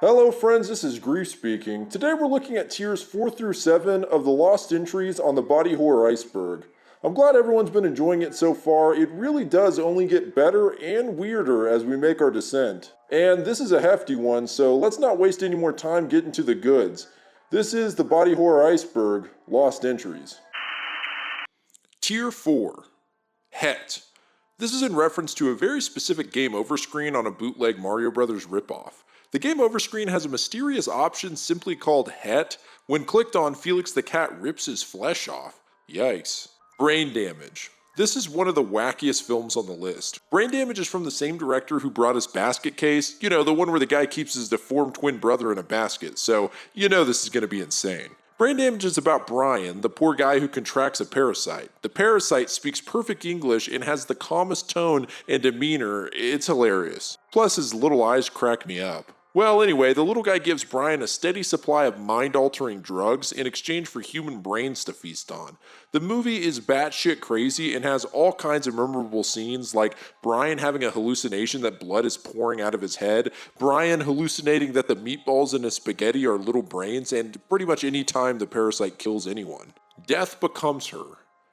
Hello friends, this is Grief speaking. Today we're looking at tiers 4 through 7 of the lost entries on the body horror Iceberg. I'm glad everyone's been enjoying it so far. It really does only get better and weirder as we make our descent. And this is a hefty one, so let's not waste any more time getting to the goods. This is the body horror Iceberg, lost entries. Tier 4, Het. This is in reference to a very specific game over screen on a bootleg Mario Bros. Ripoff. The game over screen has a mysterious option simply called Het. When clicked on, Felix the cat rips his flesh off. Yikes. Brain Damage. This is one of the wackiest films on the list. Brain Damage is from the same director who brought us Basket Case. You know, the one where the guy keeps his deformed twin brother in a basket, so you know this is going to be insane. Brain Damage is about Brian, the poor guy who contracts a parasite. The parasite speaks perfect English and has the calmest tone and demeanor. It's hilarious. Plus his little eyes crack me up. Well, anyway, the little guy gives Brian a steady supply of mind-altering drugs in exchange for human brains to feast on. The movie is batshit crazy and has all kinds of memorable scenes, like Brian having a hallucination that blood is pouring out of his head, Brian hallucinating that the meatballs in his spaghetti are little brains, and pretty much any time the parasite kills anyone. Death Becomes Her.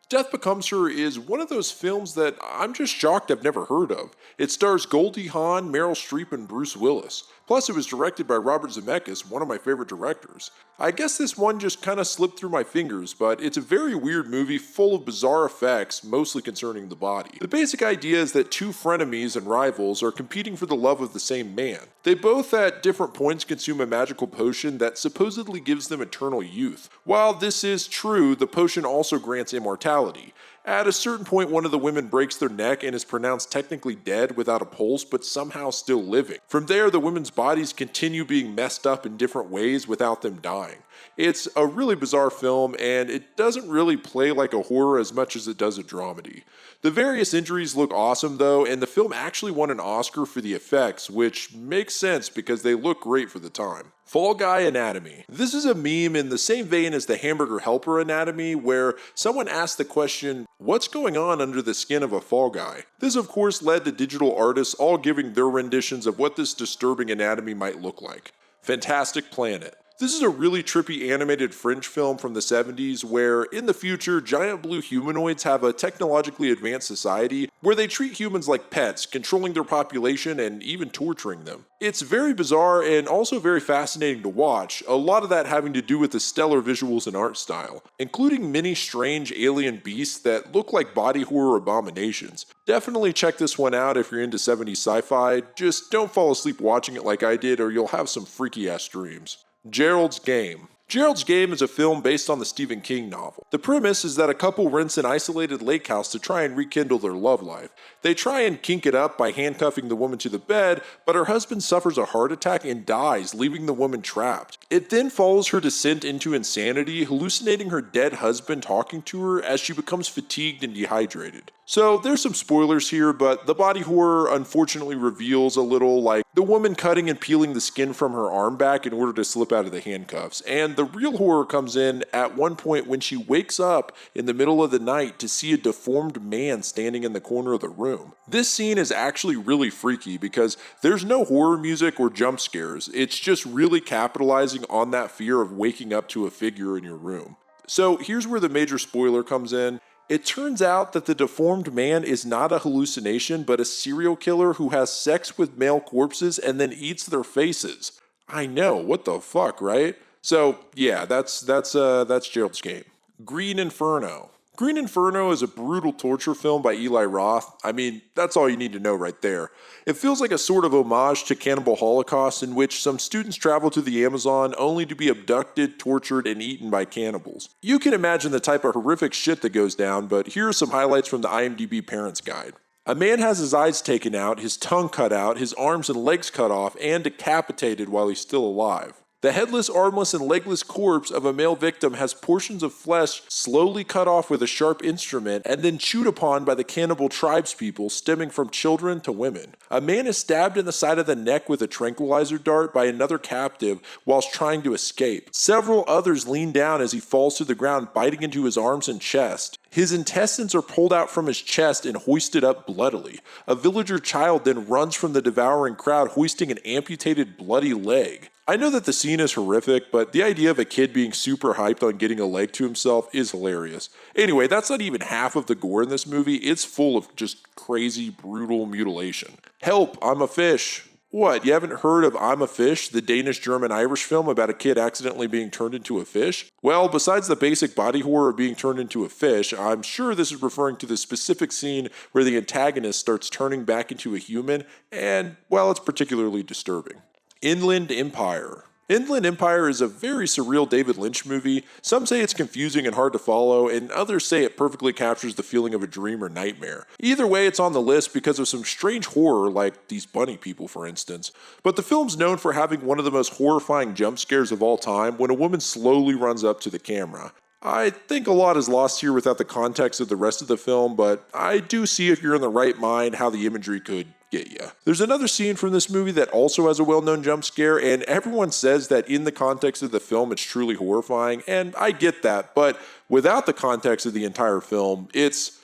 Death Becomes Her is one of those films that I'm just shocked I've never heard of. It stars Goldie Hawn, Meryl Streep, and Bruce Willis. Plus, it was directed by Robert Zemeckis, one of my favorite directors. I guess this one just kinda slipped through my fingers, but it's a very weird movie full of bizarre effects, mostly concerning the body. The basic idea is that two frenemies and rivals are competing for the love of the same man. They both at different points consume a magical potion that supposedly gives them eternal youth. While this is true, the potion also grants immortality. At a certain point, one of the women breaks their neck and is pronounced technically dead without a pulse, but somehow still living. From there, the women's bodies continue being messed up in different ways without them dying. It's a really bizarre film, and it doesn't really play like a horror as much as it does a dramedy. The various injuries look awesome though, and the film actually won an Oscar for the effects, which makes sense because they look great for the time. Fall Guy Anatomy. This is a meme in the same vein as the Hamburger Helper anatomy, where someone asked the question, what's going on under the skin of a fall guy? This of course led to digital artists all giving their renditions of what this disturbing anatomy might look like. Fantastic Planet. This is a really trippy animated French film from the 70s where, in the future, giant blue humanoids have a technologically advanced society where they treat humans like pets, controlling their population and even torturing them. It's very bizarre and also very fascinating to watch, a lot of that having to do with the stellar visuals and art style, including many strange alien beasts that look like body horror abominations. Definitely check this one out if you're into 70s sci-fi, just don't fall asleep watching it like I did or you'll have some freaky ass dreams. Gerald's Game. Gerald's Game is a film based on the Stephen King novel. The premise is that a couple rents an isolated lake house to try and rekindle their love life. They try and kink it up by handcuffing the woman to the bed, but her husband suffers a heart attack and dies, leaving the woman trapped. It then follows her descent into insanity, hallucinating her dead husband talking to her as she becomes fatigued and dehydrated. So there's some spoilers here, but the body horror unfortunately reveals a little, like the woman cutting and peeling the skin from her arm back in order to slip out of the handcuffs. And the real horror comes in at one point when she wakes up in the middle of the night to see a deformed man standing in the corner of the room. This scene is actually really freaky because there's no horror music or jump scares. It's just really capitalizing on that fear of waking up to a figure in your room. So here's where the major spoiler comes in. It turns out that the deformed man is not a hallucination, but a serial killer who has sex with male corpses and then eats their faces. I know, what the fuck, right? So yeah, that's Gerald's Game. Green Inferno. Green Inferno is a brutal torture film by Eli Roth. I mean, that's all you need to know right there. It feels like a sort of homage to Cannibal Holocaust in which some students travel to the Amazon only to be abducted, tortured, and eaten by cannibals. You can imagine the type of horrific shit that goes down, but here are some highlights from the IMDb Parents Guide. A man has his eyes taken out, his tongue cut out, his arms and legs cut off, and decapitated while he's still alive. The headless, armless, and legless corpse of a male victim has portions of flesh slowly cut off with a sharp instrument and then chewed upon by the cannibal tribespeople, stemming from children to women. A man is stabbed in the side of the neck with a tranquilizer dart by another captive whilst trying to escape. Several others lean down as he falls to the ground, biting into his arms and chest. His intestines are pulled out from his chest and hoisted up bloodily. A villager child then runs from the devouring crowd, hoisting an amputated, bloody leg. I know that the scene is horrific, but the idea of a kid being super hyped on getting a leg to himself is hilarious. Anyway, that's not even half of the gore in this movie. It's full of just crazy, brutal mutilation. Help, I'm a fish. What, you haven't heard of I'm a Fish, the Danish-German-Irish film about a kid accidentally being turned into a fish? Well, besides the basic body horror of being turned into a fish, I'm sure this is referring to the specific scene where the antagonist starts turning back into a human, and, well, it's particularly disturbing. Inland Empire. Inland Empire is a very surreal David Lynch movie. Some say it's confusing and hard to follow, and others say it perfectly captures the feeling of a dream or nightmare. Either way, it's on the list because of some strange horror, like these bunny people, for instance. But the film's known for having one of the most horrifying jump scares of all time when a woman slowly runs up to the camera. I think a lot is lost here without the context of the rest of the film, but I do see if you're in the right mind how the imagery could get you. There's another scene from this movie that also has a well-known jump scare, and everyone says that in the context of the film it's truly horrifying, and I get that, but without the context of the entire film, it's,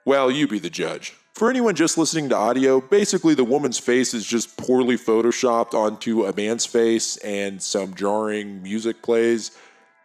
well, you be the judge. For anyone just listening to audio, basically the woman's face is just poorly photoshopped onto a man's face and some jarring music plays.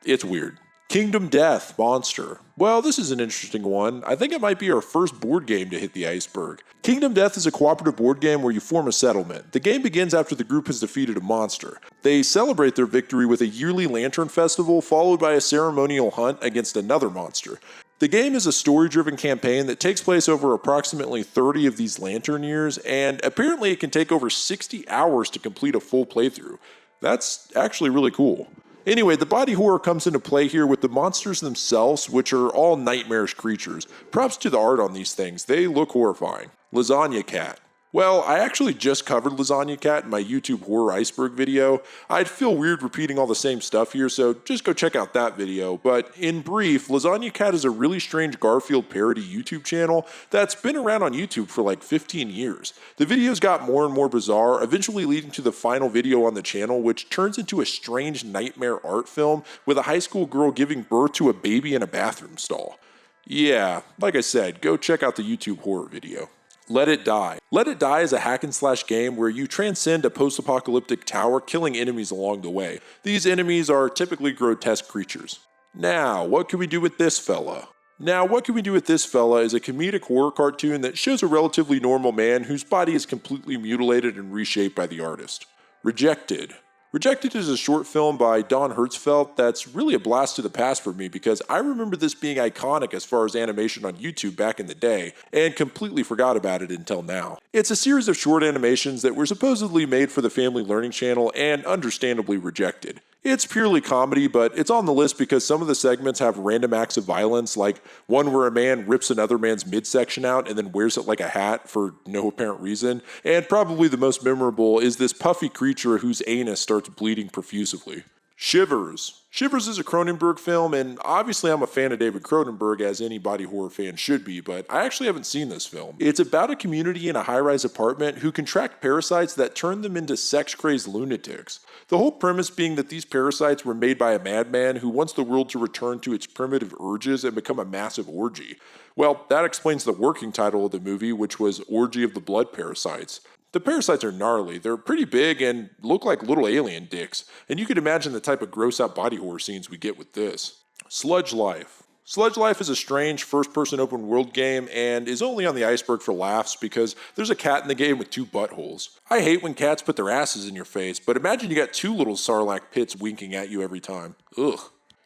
It's weird. Kingdom Death Monster. Well, this is an interesting one. I think it might be our first board game to hit the iceberg. Kingdom Death is a cooperative board game where you form a settlement. The game begins after the group has defeated a monster. They celebrate their victory with a yearly lantern festival followed by a ceremonial hunt against another monster. The game is a story-driven campaign that takes place over approximately 30 of these lantern years, and apparently it can take over 60 hours to complete a full playthrough. That's actually really cool. Anyway, the body horror comes into play here with the monsters themselves, which are all nightmarish creatures. Props to the art on these things, they look horrifying. Lasagna Cat. Well, I actually just covered Lasagna Cat in my YouTube Horror Iceberg video. I'd feel weird repeating all the same stuff here, so just go check out that video. But in brief, Lasagna Cat is a really strange Garfield parody YouTube channel that's been around on YouTube for like 15 years. The videos got more and more bizarre, eventually leading to the final video on the channel, which turns into a strange nightmare art film with a high school girl giving birth to a baby in a bathroom stall. Yeah, like I said, go check out the YouTube horror video. Let It Die. Let It Die is a hack and slash game where you transcend a post-apocalyptic tower, killing enemies along the way. These enemies are typically grotesque creatures. Now, what can we do with this fella? is a comedic horror cartoon that shows a relatively normal man whose body is completely mutilated and reshaped by the artist. Rejected. Rejected is a short film by Don Hertzfeldt that's really a blast to the past for me because I remember this being iconic as far as animation on YouTube back in the day and completely forgot about it until now. It's a series of short animations that were supposedly made for the Family Learning Channel and understandably rejected. It's purely comedy, but it's on the list because some of the segments have random acts of violence, like one where a man rips another man's midsection out and then wears it like a hat for no apparent reason. And probably the most memorable is this puffy creature whose anus starts bleeding profusely. Shivers. Shivers is a Cronenberg film, and obviously I'm a fan of David Cronenberg, as any body horror fan should be, but I actually haven't seen this film. It's about a community in a high-rise apartment who contract parasites that turn them into sex-crazed lunatics. The whole premise being that these parasites were made by a madman who wants the world to return to its primitive urges and become a massive orgy. Well, that explains the working title of the movie, which was Orgy of the Blood Parasites. The parasites are gnarly, they're pretty big and look like little alien dicks, and you can imagine the type of gross-out body horror scenes we get with this. Sludge Life. Sludge Life is a strange first-person open-world game and is only on the iceberg for laughs because there's a cat in the game with 2 buttholes. I hate when cats put their asses in your face, but imagine you got 2 little sarlacc pits winking at you every time. Ugh.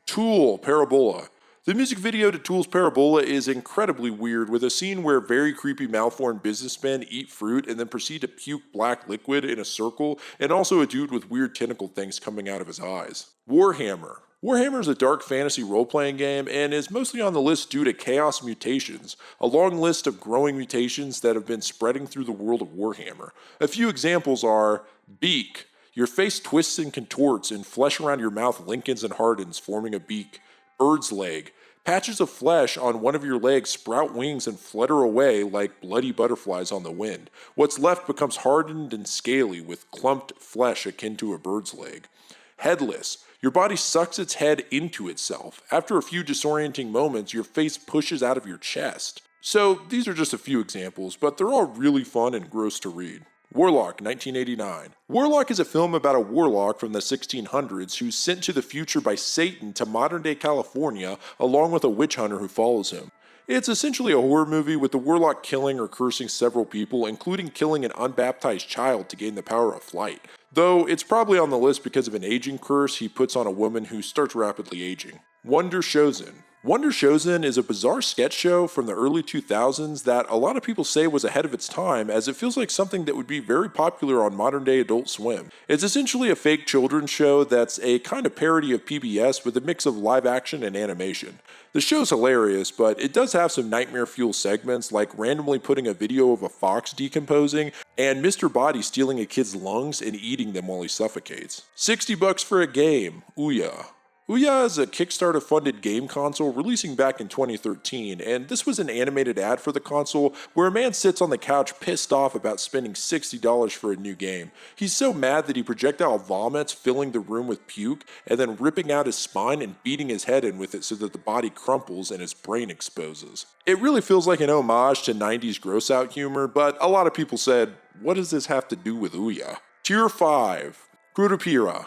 Tool Parabola. The music video to Tool's Parabola is incredibly weird, with a scene where very creepy malformed businessmen eat fruit and then proceed to puke black liquid in a circle, and also a dude with weird tentacle things coming out of his eyes. Warhammer. Warhammer is a dark fantasy role-playing game and is mostly on the list due to chaos mutations, a long list of growing mutations that have been spreading through the world of Warhammer. A few examples are beak. Your face twists and contorts and flesh around your mouth lengthens and hardens, forming a beak. Bird's leg. Patches of flesh on one of your legs sprout wings and flutter away like bloody butterflies on the wind. What's left becomes hardened and scaly with clumped flesh akin to a bird's leg. Headless. Your body sucks its head into itself. After a few disorienting moments, your face pushes out of your chest. So these are just a few examples, but they're all really fun and gross to read. Warlock, 1989. Warlock is a film about a warlock from the 1600s who's sent to the future by Satan to modern-day California along with a witch hunter who follows him. It's essentially a horror movie with the warlock killing or cursing several people, including killing an unbaptized child to gain the power of flight. Though it's probably on the list because of an aging curse he puts on a woman who starts rapidly aging. Wonder Chosen. Wonder Chosen is a bizarre sketch show from the early 2000s that a lot of people say was ahead of its time, as it feels like something that would be very popular on modern-day Adult Swim. It's essentially a fake children's show that's a kind of parody of PBS with a mix of live action and animation. The show's hilarious, but it does have some nightmare fuel segments like randomly putting a video of a fox decomposing and Mr. Body stealing a kid's lungs and eating them while he suffocates. $60 for a game, Ouya. Ouya is a Kickstarter-funded game console releasing back in 2013, and this was an animated ad for the console where a man sits on the couch pissed off about spending $60 for a new game. He's so mad that he projectile vomits, filling the room with puke, and then ripping out his spine and beating his head in with it so that the body crumples and his brain exposes. It really feels like an homage to 90s gross-out humor, but a lot of people said, what does this have to do with Ouya? Tier 5. Curupira.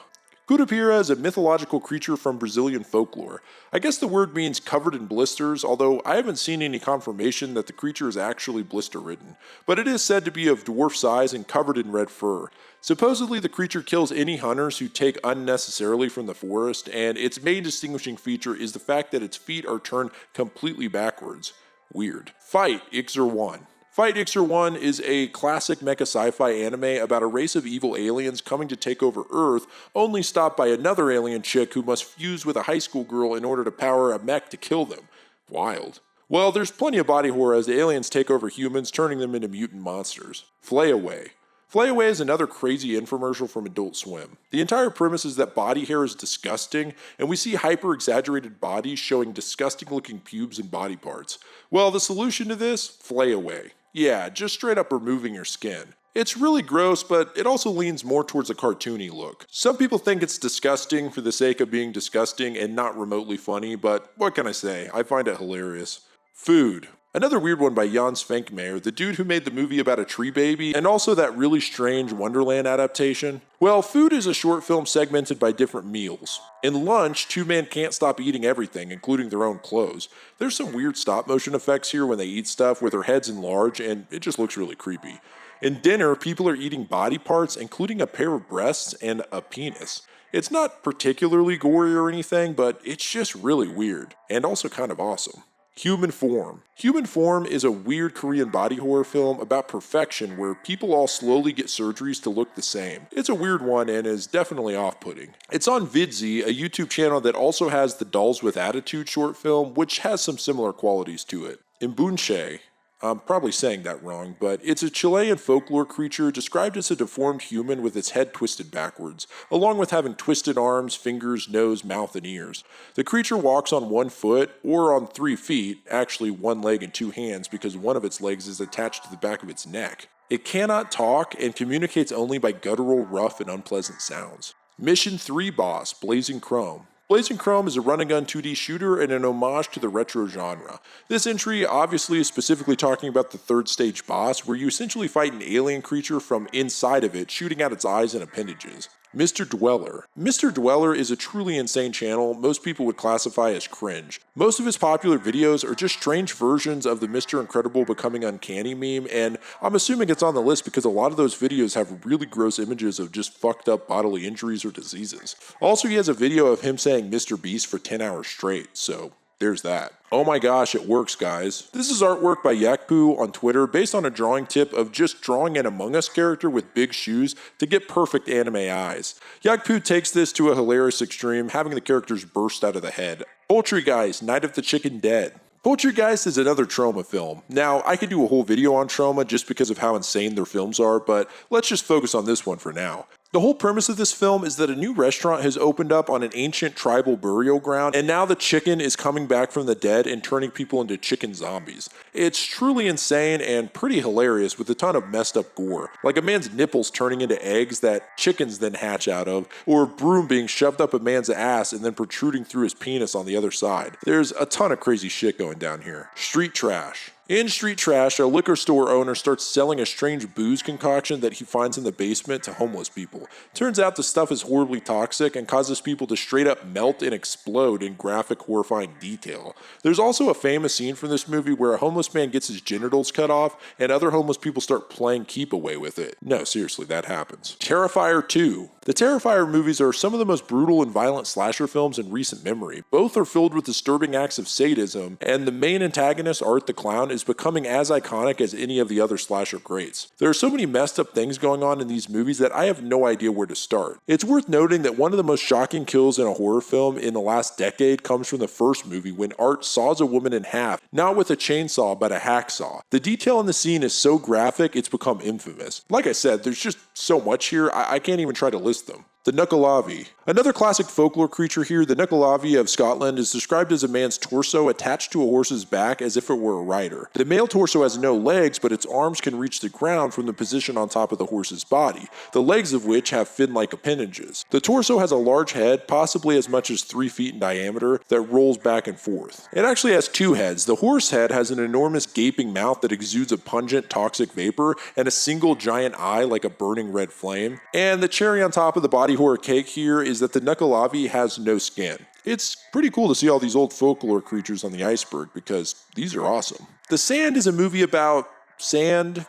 Curupira is a mythological creature from Brazilian folklore. I guess the word means covered in blisters, although I haven't seen any confirmation that the creature is actually blister-ridden. But it is said to be of dwarf size and covered in red fur. Supposedly the creature kills any hunters who take unnecessarily from the forest, and its main distinguishing feature is the fact that its feet are turned completely backwards. Weird. Fight Ixer 1. Fight Ixer 1 is a classic mecha sci-fi anime about a race of evil aliens coming to take over Earth, only stopped by another alien chick who must fuse with a high school girl in order to power a mech to kill them. Wild. Well, there's plenty of body horror as the aliens take over humans, turning them into mutant monsters. Flayaway. Flayaway is another crazy infomercial from Adult Swim. The entire premise is that body hair is disgusting, and we see hyper-exaggerated bodies showing disgusting-looking pubes and body parts. Well, the solution to this? Flayaway. Yeah, just straight up removing your skin. It's really gross, but it also leans more towards a cartoony look. Some people think it's disgusting for the sake of being disgusting and not remotely funny, but what can I say? I find it hilarious. Food. Another weird one by Jan Svenkmayer, the dude who made the movie about a tree baby, and also that really strange Wonderland adaptation. Well, Food is a short film segmented by different meals. In Lunch, two men can't stop eating everything, including their own clothes. There's some weird stop motion effects here when they eat stuff with their heads enlarged, and it just looks really creepy. In Dinner, people are eating body parts, including a pair of breasts and a penis. It's not particularly gory or anything, but it's just really weird, and also kind of awesome. Human Form. Human Form is a weird Korean body horror film about perfection where people all slowly get surgeries to look the same. It's a weird one and is definitely off-putting. It's on Vidsy, a YouTube channel that also has the Dolls with Attitude short film, which has some similar qualities to it. Imbunche. I'm probably saying that wrong, but it's a Chilean folklore creature described as a deformed human with its head twisted backwards, along with having twisted arms, fingers, nose, mouth, and ears. The creature walks on 1 foot, or on 3 feet, actually 1 leg and 2 hands because one of its legs is attached to the back of its neck. It cannot talk and communicates only by guttural, rough, and unpleasant sounds. Mission 3 Boss, Blazing Chrome. Blazing Chrome is a run-and-gun 2D shooter and an homage to the retro genre. This entry obviously is specifically talking about the third stage boss, where you essentially fight an alien creature from inside of it, shooting out its eyes and appendages. Mr. Dweller. Mr. Dweller is a truly insane channel most people would classify as cringe. Most of his popular videos are just strange versions of the Mr. Incredible Becoming Uncanny meme, and I'm assuming it's on the list because a lot of those videos have really gross images of just fucked up bodily injuries or diseases. Also, he has a video of him saying Mr. Beast for 10 hours straight, so there's that. Oh my gosh, it works, guys. This is artwork by Yakpu on Twitter based on a drawing tip of just drawing an Among Us character with big shoes to get perfect anime eyes. Yakpu takes this to a hilarious extreme, having the characters burst out of the head. Poultrygeist, Night of the Chicken Dead. Poultrygeist is another Troma film. Now, I could do a whole video on Troma just because of how insane their films are, but let's just focus on this one for now. The whole premise of this film is that a new restaurant has opened up on an ancient tribal burial ground, and now the chicken is coming back from the dead and turning people into chicken zombies. It's truly insane and pretty hilarious with a ton of messed up gore, like a man's nipples turning into eggs that chickens then hatch out of, or a broom being shoved up a man's ass and then protruding through his penis on the other side. There's a ton of crazy shit going down here. Street trash. In Street Trash, a liquor store owner starts selling a strange booze concoction that he finds in the basement to homeless people. Turns out the stuff is horribly toxic and causes people to straight up melt and explode in graphic, horrifying detail. There's also a famous scene from this movie where a homeless man gets his genitals cut off and other homeless people start playing keep away with it. No, seriously, that happens. Terrifier 2. The Terrifier movies are some of the most brutal and violent slasher films in recent memory. Both are filled with disturbing acts of sadism, and the main antagonist, Art the Clown, is becoming as iconic as any of the other slasher greats. There are so many messed up things going on in these movies that I have no idea where to start. It's worth noting that one of the most shocking kills in a horror film in the last decade comes from the first movie when Art saws a woman in half, not with a chainsaw but a hacksaw. The detail in the scene is so graphic it's become infamous. Like I said, there's just so much here, I can't even try to list them. The Nuckalavi. Another classic folklore creature here, the Nuckalavi of Scotland, is described as a man's torso attached to a horse's back as if it were a rider. The male torso has no legs, but its arms can reach the ground from the position on top of the horse's body, the legs of which have fin-like appendages. The torso has a large head, possibly as much as 3 feet in diameter, that rolls back and forth. It actually has 2 heads. The horse head has an enormous gaping mouth that exudes a pungent, toxic vapor, and a single giant eye like a burning red flame. And the cherry on top of the body horror cake here is that the Nuckalavi has no skin. It's pretty cool to see all these old folklore creatures on the Iceberg because these are awesome. The Sand is a movie about sand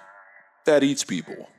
that eats people.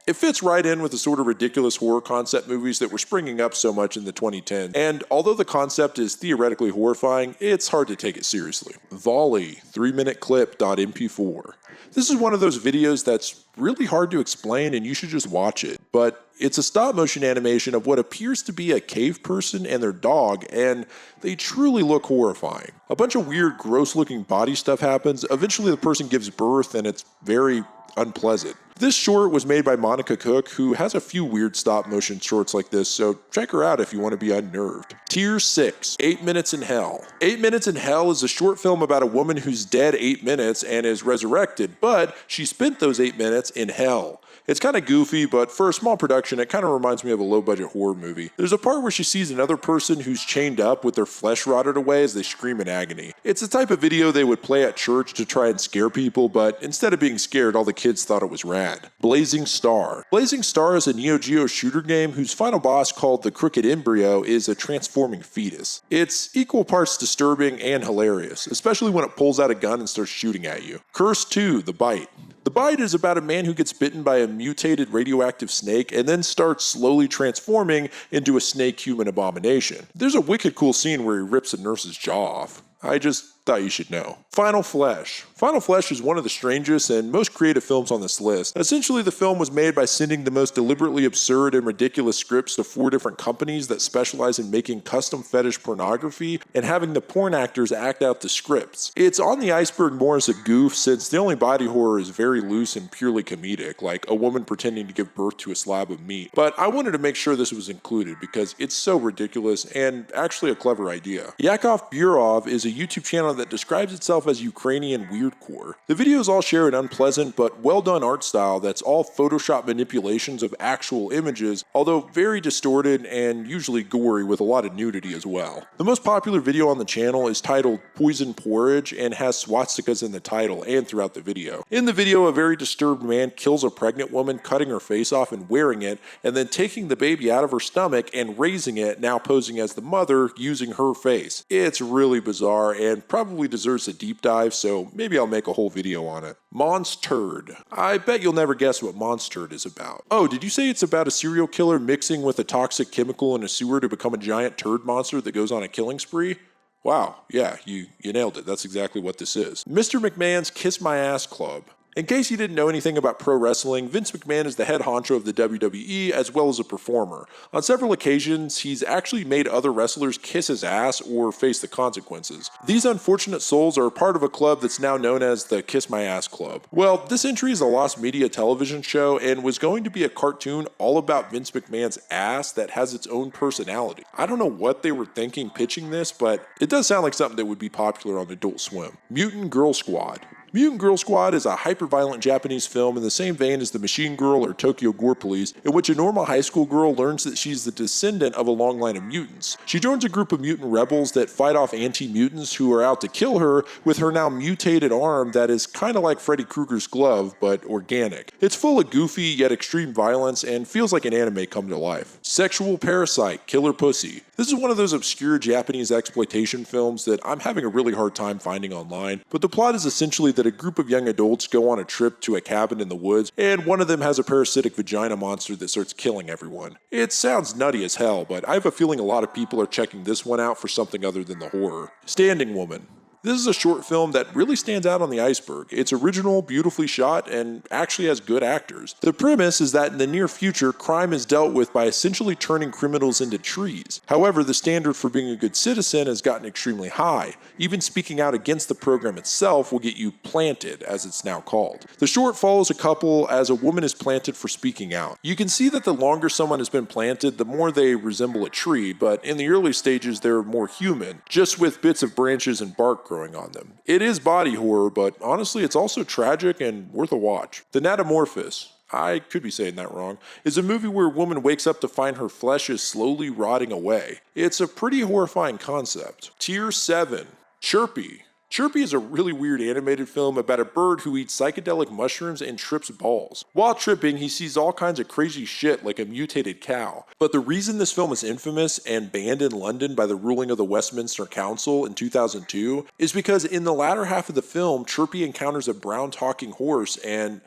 It fits right in with the sort of ridiculous horror concept movies that were springing up so much in the 2010s, and although the concept is theoretically horrifying, it's hard to take it seriously. Volley, 3-minute clip.mp4. This is one of those videos that's really hard to explain and you should just watch it, but it's a stop motion animation of what appears to be a cave person and their dog, and they truly look horrifying. A bunch of weird, gross looking body stuff happens, eventually the person gives birth and it's very unpleasant. This short was made by Monica Cook, who has a few weird stop motion shorts like this, so check her out if you want to be unnerved. Tier 6, 8 Minutes in Hell. 8 Minutes in Hell is a short film about a woman who's dead 8 minutes and is resurrected, but she spent those 8 minutes in hell. It's kind of goofy, but for a small production, it kind of reminds me of a low-budget horror movie. There's a part where she sees another person who's chained up with their flesh rotted away as they scream in agony. It's the type of video they would play at church to try and scare people, but instead of being scared, all the kids thought it was rad. Blazing Star. Blazing Star is a Neo Geo shooter game whose final boss, called the Crooked Embryo, is a transforming fetus. It's equal parts disturbing and hilarious, especially when it pulls out a gun and starts shooting at you. Curse 2, The Bite. The Bite is about a man who gets bitten by a mutated radioactive snake and then starts slowly transforming into a snake-human abomination. There's a wicked cool scene where he rips a nurse's jaw off. I just thought you should know. Final Flesh. Final Flesh is one of the strangest and most creative films on this list. Essentially, the film was made by sending the most deliberately absurd and ridiculous scripts to 4 different companies that specialize in making custom fetish pornography and having the porn actors act out the scripts. It's on the Iceberg more as a goof, since the only body horror is very loose and purely comedic, like a woman pretending to give birth to a slab of meat. But I wanted to make sure this was included because it's so ridiculous and actually a clever idea. Yakov Burov is a YouTube channel that describes itself as Ukrainian weirdcore. The videos all share an unpleasant but well done art style that's all Photoshop manipulations of actual images, although very distorted and usually gory with a lot of nudity as well. The most popular video on the channel is titled Poison Porridge and has swastikas in the title and throughout the video. In the video, a very disturbed man kills a pregnant woman, cutting her face off and wearing it, and then taking the baby out of her stomach and raising it, now posing as the mother using her face. It's really bizarre and probably deserves a deep dive, so maybe I'll make a whole video on it. Monsterd. I bet you'll never guess what Monsterd is about. Oh, did you say it's about a serial killer mixing with a toxic chemical in a sewer to become a giant turd monster that goes on a killing spree? Wow, yeah, you nailed it. That's exactly what this is. Mr. McMahon's Kiss My Ass Club. In case you didn't know anything about pro wrestling, Vince McMahon is the head honcho of the WWE as well as a performer. On several occasions, he's actually made other wrestlers kiss his ass or face the consequences. These unfortunate souls are part of a club that's now known as the Kiss My Ass Club. Well, this entry is a lost media television show and was going to be a cartoon all about Vince McMahon's ass that has its own personality. I don't know what they were thinking pitching this, but it does sound like something that would be popular on Adult Swim. Mutant Girl Squad. Mutant Girl Squad is a hyper-violent Japanese film in the same vein as The Machine Girl or Tokyo Gore Police, in which a normal high school girl learns that she's the descendant of a long line of mutants. She joins a group of mutant rebels that fight off anti-mutants who are out to kill her with her now mutated arm that is kinda like Freddy Krueger's glove, but organic. It's full of goofy yet extreme violence and feels like an anime come to life. Sexual Parasite, Killer Pussy. This is one of those obscure Japanese exploitation films that I'm having a really hard time finding online, but the plot is essentially that a group of young adults go on a trip to a cabin in the woods, and one of them has a parasitic vagina monster that starts killing everyone. It sounds nutty as hell, but I have a feeling a lot of people are checking this one out for something other than the horror. Standing Woman. This is a short film that really stands out on the Iceberg. It's original, beautifully shot, and actually has good actors. The premise is that in the near future, crime is dealt with by essentially turning criminals into trees. However, the standard for being a good citizen has gotten extremely high. Even speaking out against the program itself will get you planted, as it's now called. The short follows a couple as a woman is planted for speaking out. You can see that the longer someone has been planted, the more they resemble a tree, but in the early stages they're more human, just with bits of branches and bark growing on them. It is body horror, but honestly it's also tragic and worth a watch. The Natamorphous, I could be saying that wrong, is a movie where a woman wakes up to find her flesh is slowly rotting away. It's a pretty horrifying concept. Tier 7, Chirpy. Chirpy is a really weird animated film about a bird who eats psychedelic mushrooms and trips balls. While tripping, he sees all kinds of crazy shit like a mutated cow. But the reason this film is infamous and banned in London by the ruling of the Westminster Council in 2002 is because in the latter half of the film, Chirpy encounters a brown talking horse and,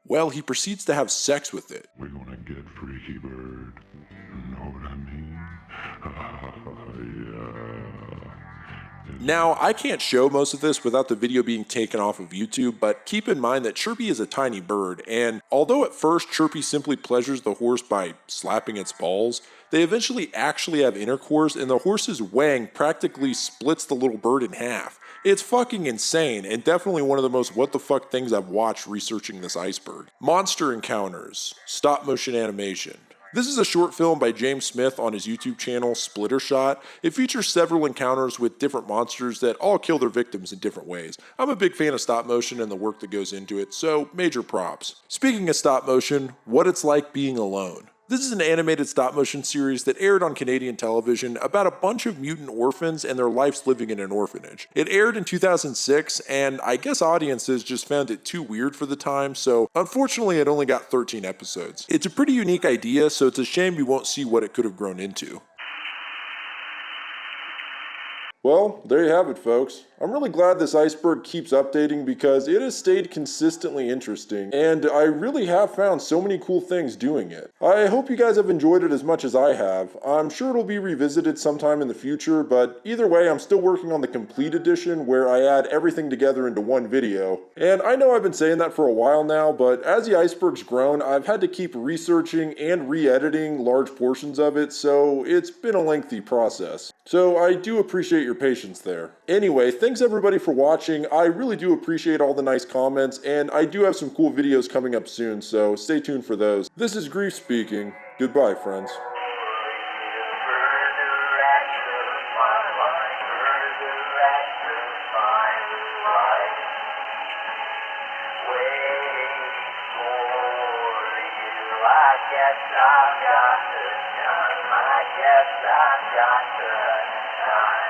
well, he proceeds to have sex with it. We're gonna get freaky, bird. You know what I mean? Yeah. Now, I can't show most of this without the video being taken off of YouTube, but keep in mind that Chirpy is a tiny bird, and although at first Chirpy simply pleasures the horse by slapping its balls, they eventually actually have intercourse, and the horse's wang practically splits the little bird in half. It's fucking insane, and definitely one of the most what the fuck things I've watched researching this iceberg. Monster Encounters, stop motion animation. This is a short film by James Smith on his YouTube channel, Splitter Shot. It features several encounters with different monsters that all kill their victims in different ways. I'm a big fan of stop motion and the work that goes into it, so major props. Speaking of stop motion, What It's Like Being Alone. This is an animated stop-motion series that aired on Canadian television about a bunch of mutant orphans and their lives living in an orphanage. It aired in 2006, and I guess audiences just found it too weird for the time, so unfortunately it only got 13 episodes. It's a pretty unique idea, so it's a shame you won't see what it could have grown into. Well, there you have it, folks. I'm really glad this iceberg keeps updating because it has stayed consistently interesting, and I really have found so many cool things doing it. I hope you guys have enjoyed it as much as I have. I'm sure it'll be revisited sometime in the future, but either way, I'm still working on the complete edition where I add everything together into one video. And I know I've been saying that for a while now, but as the iceberg's grown, I've had to keep researching and re-editing large portions of it, so it's been a lengthy process. So I do appreciate your patience there. Anyway, thanks everybody for watching. I really do appreciate all the nice comments, and I do have some cool videos coming up soon, so stay tuned for those. This is Grief speaking. Goodbye, friends. I guess I've got the time.